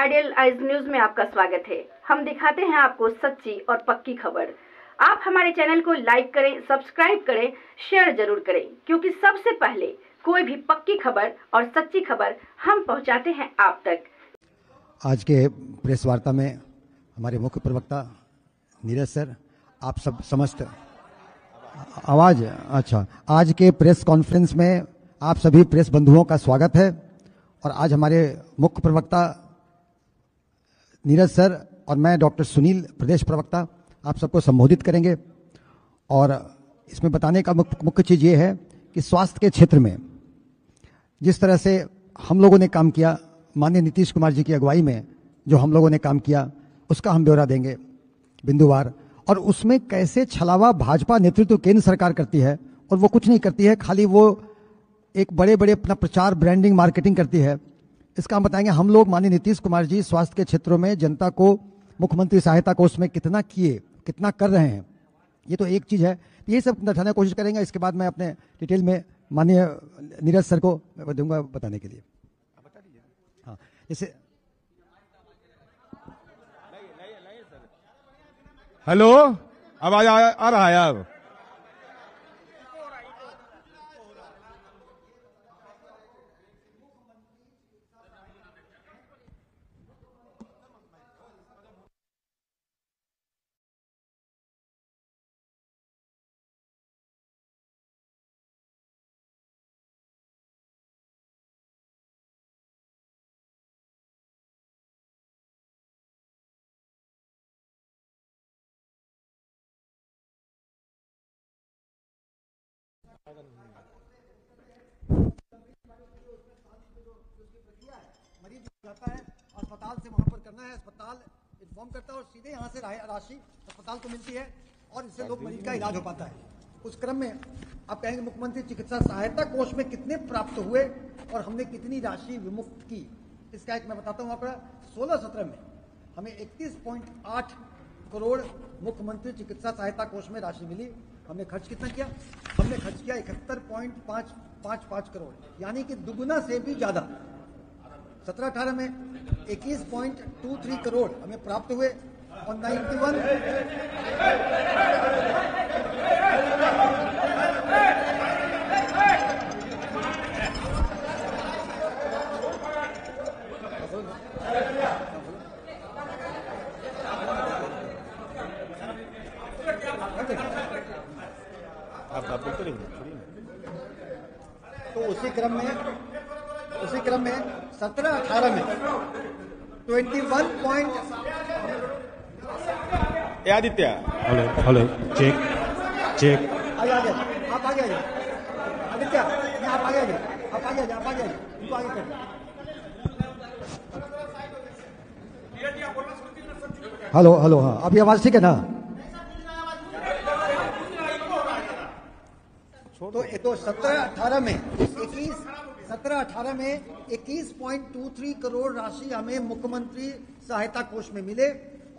Ideal eyes news में आपका स्वागत है। हम दिखाते हैं आपको सच्ची और पक्की खबर। आप हमारे चैनल को लाइक करें, सब्सक्राइब करें, शेयर जरूर करें, क्योंकि सबसे पहले कोई भी पक्की खबर और सच्ची खबर हम पहुंचाते हैं आप तक। आज के प्रेस वार्ता में हमारे मुख्य प्रवक्ता नीरज सर, आप सब समस्त आवाज अच्छा, आज के प्रेस कॉन्फ्रेंस में आप सभी प्रेस बंधुओं का स्वागत है। और आज हमारे मुख्य प्रवक्ता नीरज सर और मैं डॉक्टर सुनील प्रदेश प्रवक्ता आप सबको संबोधित करेंगे। और इसमें बताने का मुख्य चीज ये है कि स्वास्थ्य के क्षेत्र में जिस तरह से हम लोगों ने काम किया, माननीय नीतीश कुमार जी की अगुवाई में जो हम लोगों ने काम किया, उसका हम ब्यौरा देंगे बिंदुवार। और उसमें कैसे छलावा भाजपा नेतृत्व केंद्र सरकार करती है और वो कुछ नहीं करती है, खाली वो एक बड़े बड़े अपना प्रचार, ब्रांडिंग, मार्केटिंग करती है। इसका हम बताएंगे। हम लोग माननीय नीतीश कुमार जी स्वास्थ्य के क्षेत्रों में जनता को मुख्यमंत्री सहायता कोष में कितना किए, कितना कर रहे हैं, ये तो एक चीज है। ये सब बताने की कोशिश करेंगे। इसके बाद मैं अपने डिटेल में माननीय नीरज सर को दूंगा बताने के लिए। हाँ, जैसे हेलो, आवाज आ रहा है अब? मरीज जाता है अस्पताल से, वहां पर करना है, अस्पताल इन्फॉर्म करता है और सीधे यहाँ से राशि अस्पताल को मिलती है और इससे लोग मरीज का इलाज हो पाता है। उस क्रम में आप कहेंगे मुख्यमंत्री चिकित्सा सहायता कोष में कितने प्राप्त हुए और हमने कितनी राशि विमुक्त की, इसका एक मैं बताता हूँ आंकड़ा। 16-17 में हमें 31.8 करोड़ मुख्यमंत्री चिकित्सा सहायता कोष में राशि मिली। हमने खर्च कितना किया? हमने खर्च किया 71.555 करोड़, यानी कि दुगुना से भी ज्यादा। 17-18 में 21.23 करोड़ हमें प्राप्त हुए और 91 तो उसी क्रम में 17-18 में 21 आदित्य, हेलो चेक चेक। आगे आप आगे आइए आदित्य, आप आगे आइए, आप आगे आइए, आप आगे आइए, इनको आगे करिए। हेलो हेलो, हाँ अभी आवाज ठीक है ना? तो 17-18 में 21.23 करोड़ राशि हमें मुख्यमंत्री सहायता कोष में मिले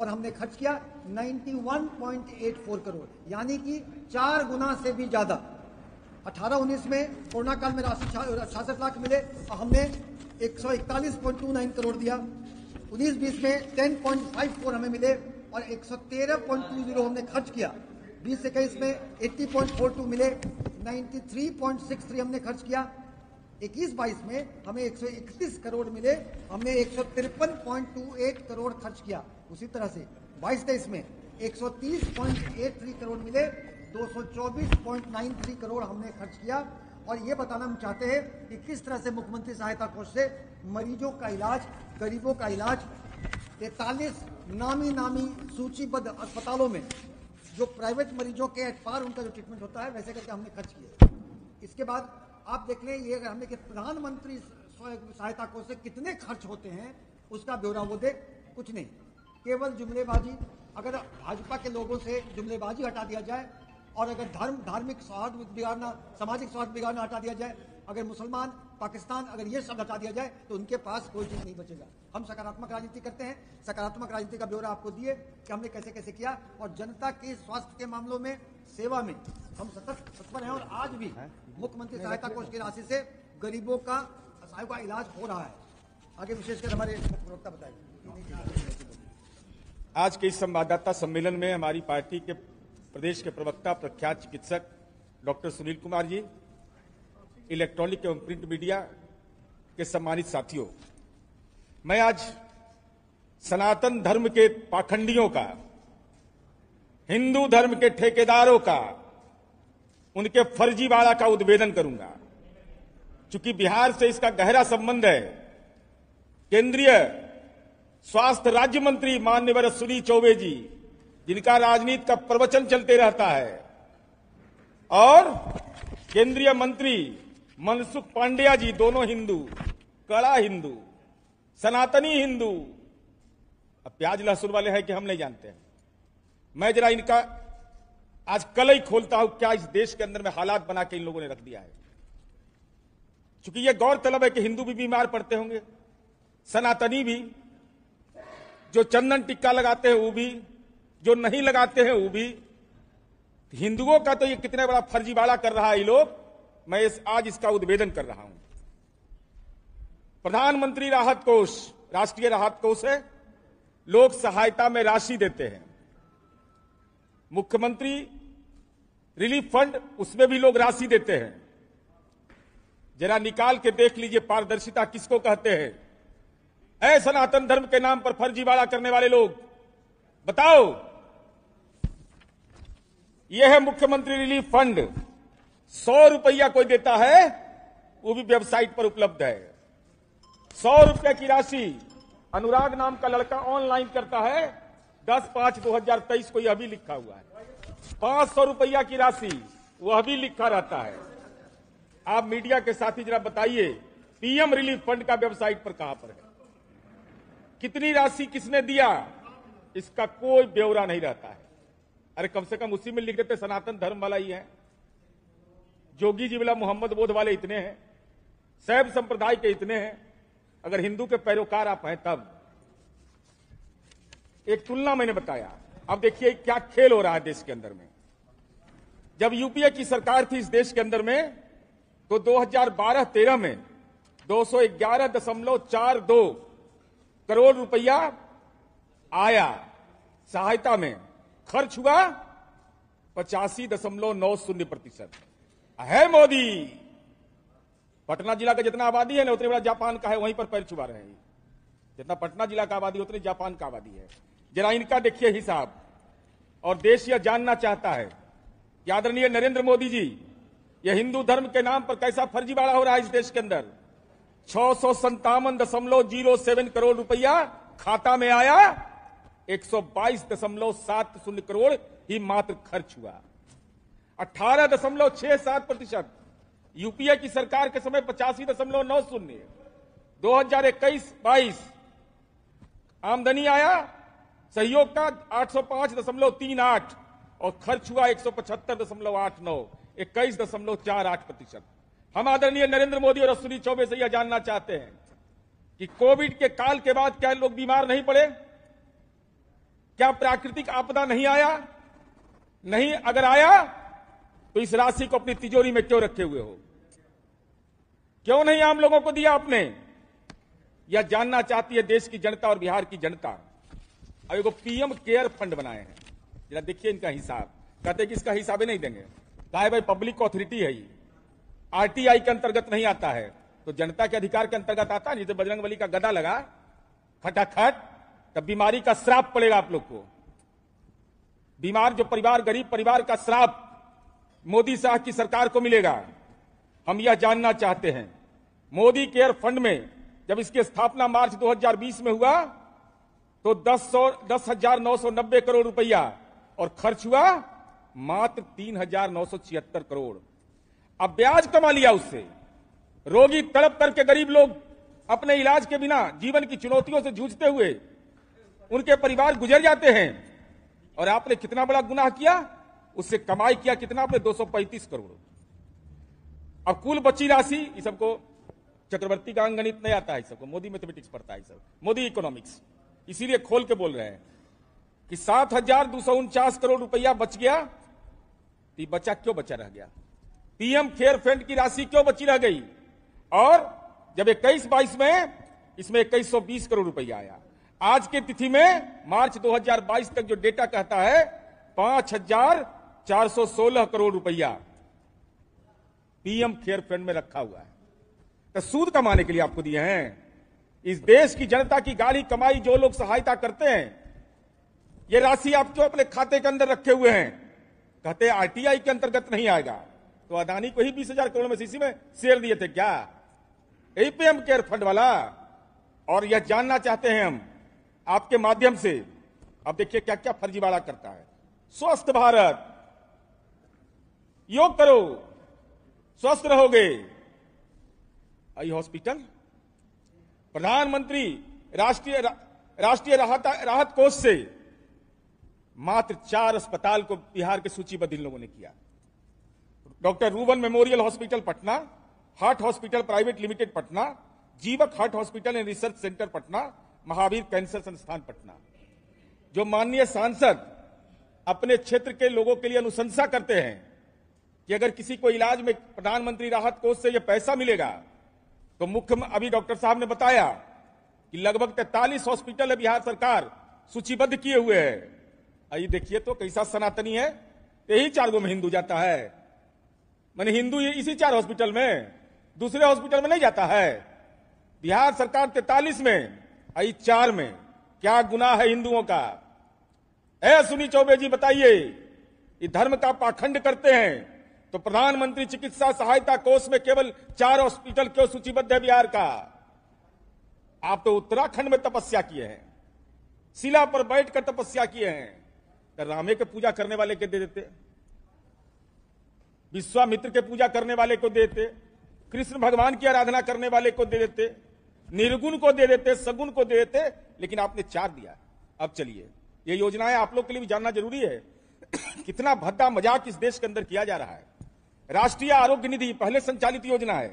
और हमने खर्च किया 91.84 करोड़, यानी कि 4 गुना से भी ज्यादा। 18-19 में कोरोना काल में राशि 66 लाख मिले और हमने 141.29 करोड़ दिया। 19-20 में 10.54 हमें मिले और 113.20 हमने खर्च किया। 20-21 में 80.42 मिले, 93.63 हमने खर्च किया। 21-22 में हमें 131 करोड़ मिले, हमने 153.28 करोड़ खर्च किया। उसी तरह से 22-23 में 130.83 करोड़ मिले, 224.93 करोड़ हमने खर्च किया। और ये बताना हम चाहते हैं कि किस तरह से मुख्यमंत्री सहायता कोष से मरीजों का इलाज, गरीबों का इलाज 43 नामी सूचीबद्ध अस्पतालों में जो प्राइवेट मरीजों के पार उनका जो ट्रीटमेंट होता है, वैसे करके हमने खर्च किया। इसके बाद आप देख लें, ये अगर हमने कि प्रधानमंत्री सहायता कोष से कितने खर्च होते हैं उसका ब्यौरा वो दे, कुछ नहीं, केवल जुमलेबाजी। अगर भाजपा के लोगों से जुमलेबाजी हटा दिया जाए और अगर धार्मिक सौहार्द बिगाड़ना, सामाजिक सौहार्द बिगाड़ना हटा दिया जाए, अगर मुसलमान, पाकिस्तान, अगर ये सब हटा दिया जाए तो उनके पास कोई चीज नहीं बचेगा। हम सकारात्मक राजनीति करते हैं, सकारात्मक राजनीति का ब्यौरा आपको दिए कि हमने कैसे कैसे किया और जनता के स्वास्थ्य के मामलों में, सेवा में हम सतत तत्पर हैं। और आज भी मुख्यमंत्री सहायता कोष की राशि से गरीबों का इलाज हो रहा है। आगे विशेषकर हमारे प्रवक्ता बताएंगे। आज के इस संवाददाता सम्मेलन में हमारी पार्टी के प्रदेश के प्रवक्ता प्रख्यात चिकित्सक डॉक्टर सुनील कुमार जी, इलेक्ट्रॉनिक एवं प्रिंट मीडिया के सम्मानित साथियों, मैं आज सनातन धर्म के पाखंडियों का, हिंदू धर्म के ठेकेदारों का, उनके फर्जीवाड़ा का उद्भेदन करूंगा। चूंकि बिहार से इसका गहरा संबंध है, केंद्रीय स्वास्थ्य राज्य मंत्री माननीय अश्विनी चौबे जी, जिनका राजनीति का प्रवचन चलते रहता है, और केंद्रीय मंत्री मनसुख पांडेय जी, दोनों हिंदू, कड़ा हिंदू, सनातनी हिंदू। अब प्याज लहसुन वाले हैं कि हम नहीं जानते हैं। मैं जरा इनका आज कल ही खोलता हूं, क्या इस देश के अंदर में हालात बना के इन लोगों ने रख दिया है। चूंकि यह गौरतलब है कि हिंदू भी बीमार पड़ते होंगे, सनातनी भी, जो चंदन टिक्का लगाते हैं वो भी, जो नहीं लगाते हैं वो भी। हिंदुओं का तो ये कितने बड़ा फर्जीवाड़ा कर रहा है ये लोग, मैं आज इसका उद्भेदन कर रहा हूं। प्रधानमंत्री राहत कोष, राष्ट्रीय राहत कोष है, लोग सहायता में राशि देते हैं। मुख्यमंत्री रिलीफ फंड, उसमें भी लोग राशि देते हैं। जरा निकाल के देख लीजिए पारदर्शिता किसको कहते हैं। ऐ सनातन धर्म के नाम पर फर्जीवाड़ा करने वाले लोग, बताओ। यह है मुख्यमंत्री रिलीफ फंड, 100 रुपया कोई देता है, वो भी वेबसाइट पर उपलब्ध है। 100 रुपये की राशि अनुराग नाम का लड़का ऑनलाइन करता है, 10/5/2023 को यह भी लिखा हुआ है। 500 रुपया की राशि, वह भी लिखा रहता है। आप मीडिया के साथी जरा बताइए, पीएम रिलीफ फंड का वेबसाइट पर कहां पर है, कितनी राशि किसने दिया, इसका कोई ब्यौरा नहीं रहता है। अरे कम से कम उसी में लिख देते सनातन धर्म वाला ही है। जोगी जी वाला मोहम्मद बोध वाले इतने हैं, शैव संप्रदाय के इतने हैं। अगर हिंदू के पैरोकार आप हैं तब। एक तुलना मैंने बताया। अब देखिए क्या खेल हो रहा है देश के अंदर में। जब यूपीए की सरकार थी इस देश के अंदर में, तो 2012-13 में 211.42 करोड़ रुपया आया सहायता में, खर्च हुआ 85.90%। है मोदी। पटना जिला का जितना आबादी है ना, उतनी बड़ा जापान का है, वहीं पर पैर छुपा रहे हैं। जितना पटना जिला का आबादी उतनी जापान का आबादी है। जरा इनका देखिए हिसाब। और देश यह जानना चाहता है कि आदरणीय नरेंद्र मोदी जी, यह हिंदू धर्म के नाम पर कैसा फर्जीवाड़ा हो रहा है इस देश के अंदर। 657.07 करोड़ रुपया खाता में आया, 122.70 करोड़ ही मात्र खर्च हुआ। 18.67%। यूपीए की सरकार के समय 85.90। 2021-22 आमदनी आया सहयोग का 805.38 और खर्च हुआ 175.89, 21.48%। हम आदरणीय नरेंद्र मोदी और अश्विनी चौबे से यह जानना चाहते हैं कि कोविड के काल के बाद क्या लोग बीमार नहीं पड़े? क्या प्राकृतिक आपदा नहीं आया? नहीं, अगर आया तो इस राशि को अपनी तिजोरी में क्यों रखे हुए हो? क्यों नहीं आम लोगों को दिया आपने? यह जानना चाहती है देश की जनता और बिहार की जनता। अब एगो पीएम केयर फंड बनाए हैं, जरा देखिए इनका हिसाब। कहते कि इसका हिसाब ही नहीं देंगे। कहा है भाई पब्लिक ऑथोरिटी है, आरटीआई के अंतर्गत नहीं आता है, तो जनता के अधिकार के अंतर्गत आता है। जैसे बजरंगबली का गदा लगा खटाखट, तब बीमारी का श्राप पड़ेगा आप लोग को। बीमार जो परिवार, गरीब परिवार का श्राप मोदी साहब की सरकार को मिलेगा। हम यह जानना चाहते हैं, मोदी केयर फंड में जब इसकी स्थापना मार्च 2020 में हुआ तो 10,990 करोड़ रुपया और खर्च हुआ मात्र 3,976 करोड़। अब ब्याज कमा लिया उससे। रोगी तड़प करके, गरीब लोग अपने इलाज के बिना जीवन की चुनौतियों से जूझते हुए उनके परिवार गुजर जाते हैं। और आपने कितना बड़ा गुनाह किया, उससे कमाई किया कितना आपने? 235 करोड़। अब कुल बची राशि, इस सबको चक्रवर्ती का अंगणित नहीं आता है, सबको मोदी मैथमेटिक्स पढ़ता है, सब मोदी इकोनॉमिक्स, इसीलिए खोल के बोल रहे हैं कि 7,249 करोड़ रुपया बच गया। तो बचा क्यों बचा रह गया? पीएम केयर फंड की राशि क्यों बची रह गई? और जब 21-22 में इसमें 2120 करोड़ रुपया आया। आज की तिथि में मार्च 2022 तक जो डेटा कहता है 5416 करोड़ रुपया पीएम केयर फंड में रखा हुआ है। तो सूद कमाने के लिए आपको दिए हैं। इस देश की जनता की गाढ़ी कमाई जो लोग सहायता करते हैं, ये राशि आप जो अपने खाते के अंदर रखे हुए हैं, कहते हैं आरटीआई के अंतर्गत नहीं आएगा। तो अदानी को ही 20,000 करोड़ में सीसी में शेयर दिए थे क्या? यही पीएम केयर फंड वाला। और यह जानना चाहते हैं हम आपके माध्यम से। अब देखिए क्या क्या फर्जीवाड़ा करता है। स्वस्थ भारत, योग करो स्वस्थ रहोगे। आई हॉस्पिटल, प्रधानमंत्री राष्ट्रीय राहत कोष से मात्र 4 अस्पताल को बिहार के सूचीबद्ध इन लोगों ने किया। Doctor Ruban memorial hospital Patna, heart hospital private limited Patna, Jeevak heart hospital and research centre Patna, Mahavir cancer Sansthan Patna. जो माननीय सांसद अपने क्षेत्र के लोगों के लिए अनुशंसा करते हैं कि अगर किसी को इलाज में प्रधानमंत्री राहत कोष से यह पैसा मिलेगा, तो मुख्य अभी डॉक्टर साहब ने बताया कि लगभग 43 हॉस्पिटल है बिहार सरकार सूचीबद्ध किए हुए है। आइए देखिए तो कैसा सनातनी है, यही 4 गो में हिंदू जाता है। मैंने हिंदू इसी 4 हॉस्पिटल में, दूसरे हॉस्पिटल में नहीं जाता है। बिहार सरकार 43 में, आई 4 में। क्या गुनाह है हिंदुओं का? सुनी चौबे जी बताइए, ये धर्म का पाखंड करते हैं तो प्रधानमंत्री चिकित्सा सहायता कोष में केवल 4 हॉस्पिटल क्यों सूचीबद्ध है बिहार का? आप तो उत्तराखंड में तपस्या किए हैं, शिला पर बैठकर तपस्या किए हैं। तो रामे के पूजा करने वाले के दे देते, विश्वामित्र के पूजा करने वाले को दे देते, कृष्ण भगवान की आराधना करने वाले को दे देते, निर्गुण को दे देते, सगुण को दे देते, लेकिन आपने 4 दिया। अब चलिए, ये योजनाएं आप लोग के लिए भी जानना जरूरी है। कितना भद्दा मजाक इस देश के अंदर किया जा रहा है। राष्ट्रीय आरोग्य निधि पहले संचालित योजना है।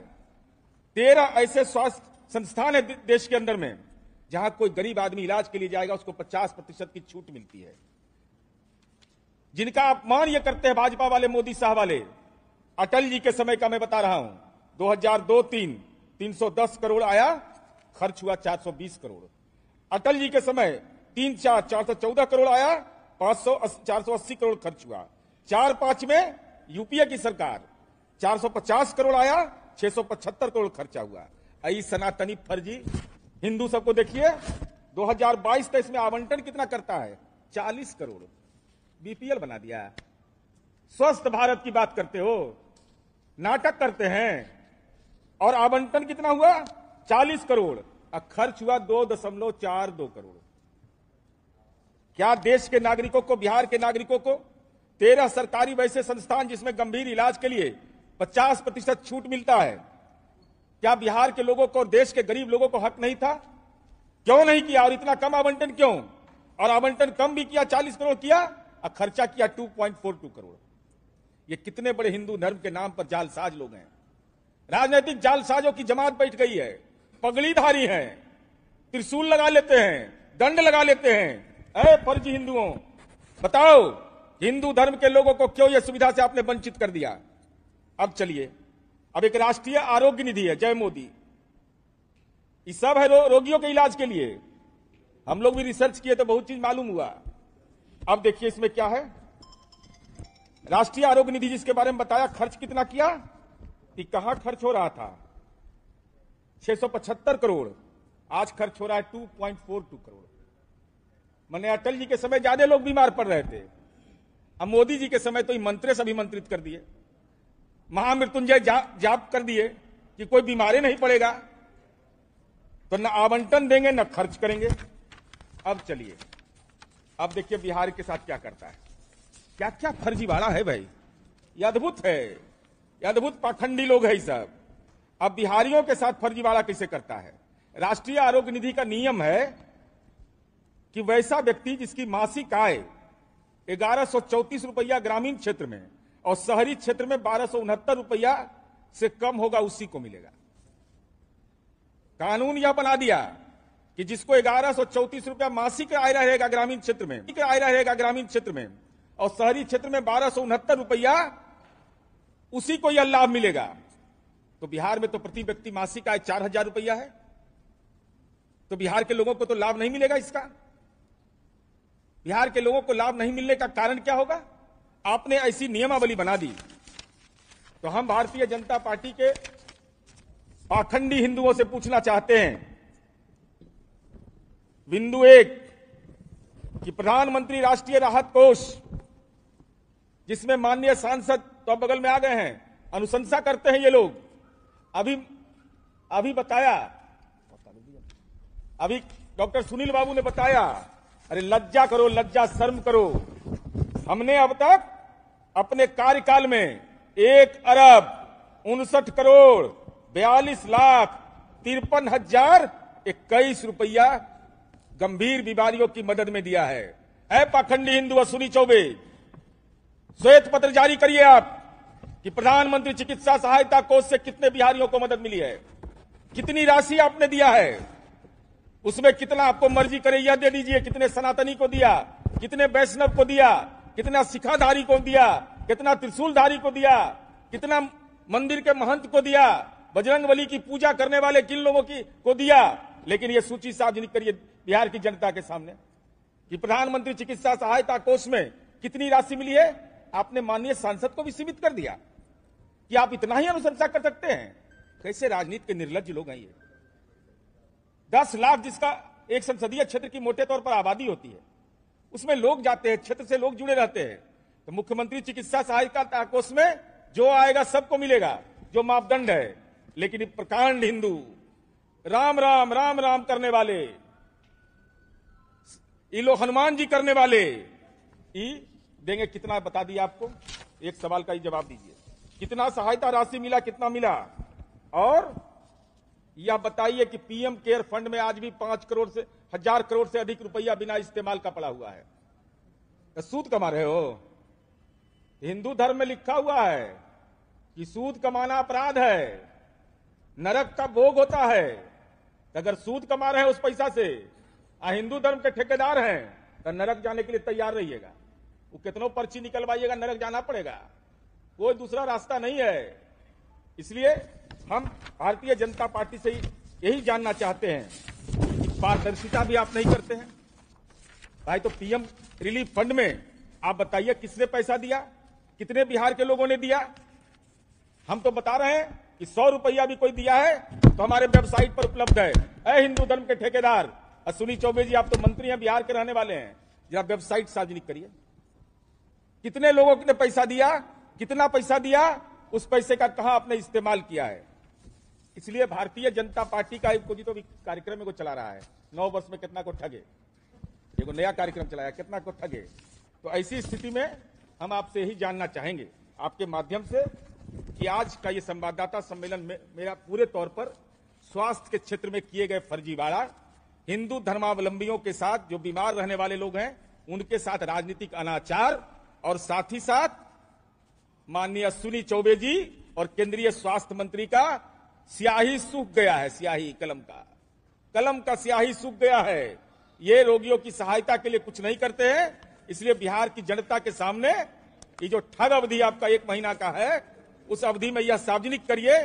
13 ऐसे स्वास्थ्य संस्थान है देश के अंदर में जहां कोई गरीब आदमी इलाज के लिए जाएगा उसको 50% की छूट मिलती है। जिनका अपमान ये करते हैं भाजपा वाले, मोदी साहब वाले, अटल जी के समय का मैं बता रहा हूं। 2002-03 310 करोड़ आया, खर्च हुआ 420 करोड़। अटल जी के समय 3-4 414 करोड़ आया, 480 करोड़ खर्च हुआ। 4-5 में यूपीए की सरकार 450 करोड़ आया, 675 करोड़ खर्चा हुआ। आई सनातनी फर्जी हिंदू सबको देखिए 2022-23 में आवंटन कितना करता है? 40 करोड़। बीपीएल बना दिया। स्वस्थ भारत की बात करते हो, नाटक करते हैं। और आवंटन कितना हुआ? 40 करोड़। और खर्च हुआ 2.42 करोड़। क्या देश के नागरिकों को, बिहार के नागरिकों को 13 सरकारी वैसे संस्थान जिसमें गंभीर इलाज के लिए 50% छूट मिलता है, क्या बिहार के लोगों को और देश के गरीब लोगों को हक नहीं था? क्यों नहीं किया? और इतना कम आवंटन क्यों? और आवंटन कम भी किया, 40 करोड़ किया, और खर्चा किया 2.42 करोड़। ये कितने बड़े हिंदू धर्म के नाम पर जालसाज लोग हैं। राजनीतिक जालसाजों की जमात बैठ गई है। पगड़ीधारी हैं, त्रिशूल लगा लेते हैं, दंड लगा लेते हैं। फर्जी हिंदुओं, बताओ हिंदू धर्म के लोगों को क्यों यह सुविधा से आपने वंचित कर दिया? अब चलिए, अब एक राष्ट्रीय आरोग्य निधि है, जय मोदी। ये सब है रोगियों के इलाज के लिए। हम लोग भी रिसर्च किए तो बहुत चीज मालूम हुआ। अब देखिए इसमें क्या है। राष्ट्रीय आरोग्य निधि जिसके बारे में बताया, खर्च कितना किया कि कहां खर्च हो रहा था? 675 करोड़। आज खर्च हो रहा है 2.42 करोड़। मैंने अटल जी के समय ज्यादा लोग बीमार पड़ रहे थे। अब मोदी जी के समय तो मंत्री से अभिमंत्रित कर दिए, महामृत्युंजय जाप कर दिए कि कोई बीमारी नहीं पड़ेगा। तो न आवंटन देंगे न खर्च करेंगे। अब चलिए, अब देखिए बिहार के साथ क्या करता है। क्या क्या फर्जीवाड़ा है भाई, ये अद्भुत है। ये अद्भुत पाखंडी लोग हैं सब। अब बिहारियों के साथ फर्जीवाड़ा कैसे करता है। राष्ट्रीय आरोग्य निधि का नियम है कि वैसा व्यक्ति जिसकी मासिक आय 1134 रुपया ग्रामीण क्षेत्र में और शहरी क्षेत्र में 1269 रुपया से कम होगा, उसी को मिलेगा। कानून यह बना दिया कि जिसको 1134 रुपया मासिक आय रहेगा ग्रामीण क्षेत्र में, और शहरी क्षेत्र में 1269 रुपया, उसी को यह लाभ मिलेगा। तो बिहार में तो प्रति व्यक्ति मासिक आय 4,000 रुपया है। तो बिहार के लोगों को तो लाभ नहीं मिलेगा इसका। बिहार के लोगों को लाभ नहीं मिलने का कारण क्या होगा? आपने ऐसी नियमावली बना दी। तो हम भारतीय जनता पार्टी के पाखंडी हिंदुओं से पूछना चाहते हैं, बिंदु 1 कि प्रधानमंत्री राष्ट्रीय राहत कोष, जिसमें माननीय सांसद तो बगल में आ गए हैं, अनुशंसा करते हैं ये लोग। अभी बताया, अभी डॉक्टर सुनील बाबू ने बताया, अरे लज्जा करो, लज्जा शर्म करो। हमने अब तक अपने कार्यकाल में 1,42,43,51,021 रुपया गंभीर बीमारियों की मदद में दिया है। ऐ पाखंडी हिंदू अश्विनी चौबे, श्वेत पत्र जारी करिए आप कि प्रधानमंत्री चिकित्सा सहायता कोष से कितने बिहारियों को मदद मिली है, कितनी राशि आपने दिया है, उसमें कितना आपको मर्जी करे यह दे दीजिए। कितने सनातनी को दिया, कितने वैष्णव को दिया, कितना सिखाधारी को दिया, कितना त्रिशूलधारी को दिया, कितना मंदिर के महंत को दिया, बजरंगबली की पूजा करने वाले किन लोगों को दिया। लेकिन यह सूची सार्वजनिक करिए बिहार की जनता के सामने कि प्रधानमंत्री चिकित्सा सहायता कोष में कितनी राशि मिली है। आपने माननीय सांसद को भी सीमित कर दिया कि आप इतना ही अनुशंसा कर सकते हैं। कैसे राजनीति के निर्लज्ज लोग हैं ये। 10 लाख जिसका एक संसदीय क्षेत्र की मोटे तौर पर आबादी होती है, उसमें लोग जाते हैं, क्षेत्र से लोग जुड़े रहते हैं। तो मुख्यमंत्री चिकित्सा सहायता कोष में जो आएगा सबको मिलेगा, जो मापदंड है। लेकिन ये प्रकांड हिंदू, राम राम राम राम करने वाले, ये लोग हनुमान जी करने वाले, ये देंगे कितना बता दिया आपको। एक सवाल का ही जवाब दीजिए, कितना सहायता राशि मिला, कितना मिला। और यह बताइए कि पीएम केयर फंड में आज भी 5 करोड़ से 1000 करोड़ से अधिक रुपया बिना इस्तेमाल का पड़ा हुआ है। तो सूद कमा रहे हो। हिंदू धर्म में लिखा हुआ है कि सूद कमाना अपराध है, नरक का भोग होता है। अगर सूद कमा रहे हैं उस पैसा से, हिंदू धर्म के ठेकेदार हैं, तो नरक जाने के लिए तैयार रहिएगा। वो कितनों पर्ची निकलवाइएगा, नरक जाना पड़ेगा, कोई दूसरा रास्ता नहीं है। इसलिए हम भारतीय जनता पार्टी से यही जानना चाहते हैं कि पारदर्शिता भी आप नहीं करते हैं भाई। तो पीएम रिलीफ फंड में आप बताइए किसने पैसा दिया, कितने बिहार के लोगों ने दिया। हम तो बता रहे हैं कि 100 रुपया भी कोई दिया है तो हमारे वेबसाइट पर उपलब्ध है। ऐ हिंदू धर्म के ठेकेदार अश्विनी चौबे जी, आप तो मंत्री हैं, बिहार के रहने वाले हैं, जरा वेबसाइट सार्वजनिक करिए कितने लोगों ने पैसा दिया, कितना पैसा दिया, उस पैसे का कहां आपने इस्तेमाल किया है। इसलिए भारतीय जनता पार्टी का एक तो कार्यक्रम को चला रहा है, 9 वर्ष में कितना को ठगे, एक नया कार्यक्रम चलाया, कितना को ठगे। तो ऐसी स्थिति में हम आपसे यही जानना चाहेंगे आपके माध्यम से कि आज का ये संवाददाता सम्मेलन में मेरा पूरे तौर पर स्वास्थ्य के क्षेत्र में किए गए फर्जीवाड़ा, हिंदू धर्मावलंबियों के साथ जो बीमार रहने वाले लोग हैं उनके साथ राजनीतिक अनाचार, और साथ ही साथ माननीय अश्विनी चौबे जी और केंद्रीय स्वास्थ्य मंत्री का स्याही सूख गया है। स्याही कलम का स्याही सूख गया है। ये रोगियों की सहायता के लिए कुछ नहीं करते हैं। इसलिए बिहार की जनता के सामने ये जो ठग अवधि आपका 1 महीना का है, उस अवधि में यह सार्वजनिक करिए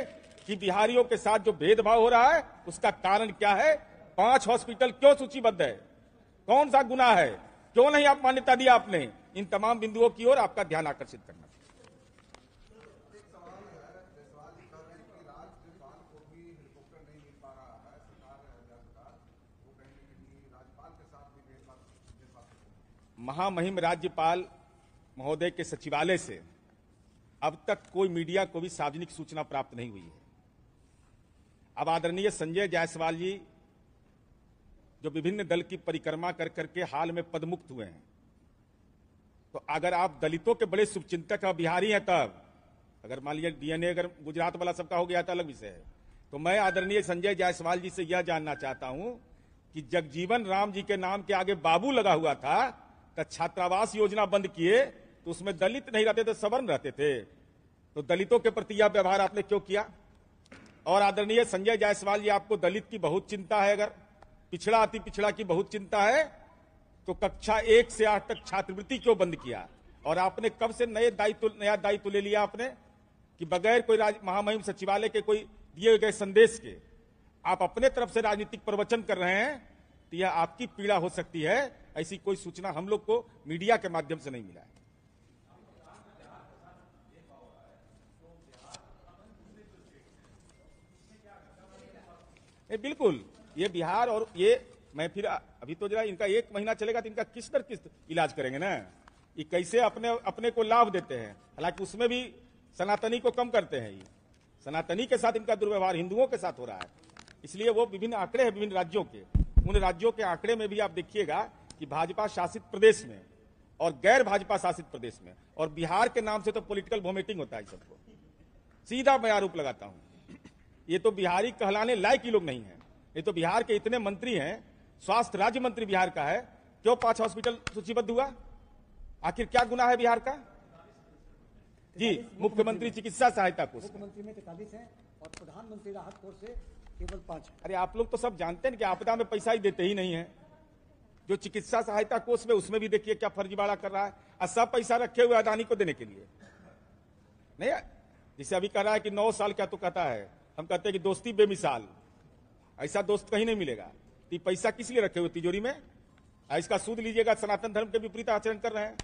कि बिहारियों के साथ जो भेदभाव हो रहा है उसका कारण क्या है। 5 हॉस्पिटल क्यों सूचीबद्ध है, कौन सा गुना है, क्यों नहीं आप मान्यता दिया आपने। इन तमाम बिंदुओं की ओर आपका ध्यान आकर्षित करना। महामहिम राज्यपाल महोदय के सचिवालय से अब तक कोई मीडिया को भी सार्वजनिक सूचना प्राप्त नहीं हुई है। अब आदरणीय संजय जायसवाल जी जो विभिन्न दल की परिक्रमा कर करके हाल में पदमुक्त हुए हैं, तो अगर आप दलितों के बड़े शुभचिंतक और बिहारी हैं, तब अगर मान लीजिए डीएनए अगर गुजरात वाला सबका हो गया तो अलग विषय है। तो मैं आदरणीय संजय जायसवाल जी से यह जानना चाहता हूं कि जगजीवन राम जी के नाम के आगे बाबू लगा हुआ था, तो छात्रावास योजना बंद किए तो उसमें दलित नहीं रहते थे, सवर्ण रहते थे। तो दलितों के प्रति यह व्यवहार आपने क्यों किया। और आदरणीय संजय जायसवाल जी, आपको दलित की बहुत चिंता है, अगर पिछड़ा अति पिछड़ा की बहुत चिंता है, तो कक्षा 1 से 8 तक छात्रवृत्ति क्यों बंद किया। और आपने कब से नया दायित्व ले लिया आपने कि बगैर कोई महामहिम सचिवालय के कोई दिए गए संदेश के आप अपने तरफ से राजनीतिक प्रवचन कर रहे हैं तो यह आपकी पीड़ा हो सकती है। ऐसी कोई सूचना हम लोग को मीडिया के माध्यम से नहीं मिला है। बिल्कुल, ये बिहार और ये मैं फिर अभी तो जरा इनका 1 महीना चलेगा तो इनका किस दर किस इलाज करेंगे ना। ये कैसे अपने को लाभ देते हैं, हालांकि उसमें भी सनातनी को कम करते हैं। ये सनातनी के साथ इनका दुर्व्यवहार हिंदुओं के साथ हो रहा है। इसलिए वो विभिन्न आंकड़े हैं विभिन्न राज्यों के, उन राज्यों के आंकड़े में भी आप देखिएगा कि भाजपा शासित प्रदेश में और गैर भाजपा शासित प्रदेश में और बिहार के नाम से तो पॉलिटिकल वोमिटिंग होता है। सबको सीधा मैं आरोप लगाता हूं, ये तो बिहारी कहलाने लायक ही लोग नहीं है। ये तो बिहार के इतने मंत्री हैं, स्वास्थ्य राज्य मंत्री बिहार का है, क्यों 5 हॉस्पिटल सूचीबद्ध हुआ? आखिर क्या गुनाह है बिहार का? जी, मुख्यमंत्री चिकित्सा सहायता कोष, मुख्यमंत्री में 43 है और प्रधानमंत्री राहत कोष से केवल 5 है। अरे आप लोग तो सब जानते हैं कि आपदा में पैसा ही देते ही नहीं है। जो चिकित्सा सहायता कोष में, उसमें भी देखिए क्या फर्जीवाड़ा कर रहा है, और सब पैसा रखे हुए अदानी को देने के लिए नहीं। जिसे अभी कह रहा है कि 9 साल क्या तो कहता है, हम कहते हैं कि दोस्ती बेमिसाल, ऐसा दोस्त कहीं नहीं मिलेगा। तो पैसा किस लिए रखे हुए तिजोरी में? इसका सूद लीजिएगा, सनातन धर्म के विपरीत आचरण कर रहे हैं।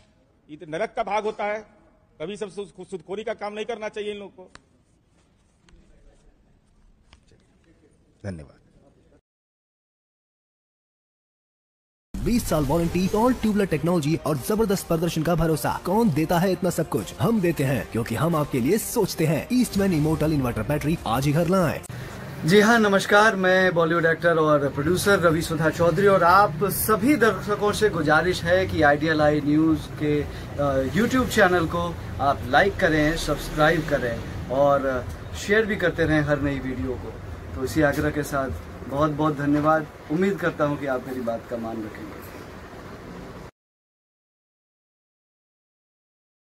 ये तो नरक का भाग होता है, कभी सब सूदखोरी का काम नहीं करना चाहिए इन लोगों को। धन्यवाद। 20 साल वारंटी, ऑल ट्यूबलर टेक्नोलॉजी और जबरदस्त प्रदर्शन का भरोसा। कौन देता है इतना सब कुछ? हम देते हैं, क्योंकि हम आपके लिए सोचते हैं। ईस्टमैन इमोर्टल इन्वर्टर बैटरी आज ही घर लाएं। जी हाँ, नमस्कार। मैं बॉलीवुड एक्टर और प्रोड्यूसर रवि सुधा चौधरी, और आप सभी दर्शकों से गुजारिश है कि आइडियल आई न्यूज़ के यूट्यूब चैनल को आप लाइक करें, सब्सक्राइब करें और शेयर भी करते रहें हर नई वीडियो को। तो इसी आग्रह के साथ बहुत बहुत धन्यवाद। उम्मीद करता हूँ कि आप मेरी बात का मान रखेंगे।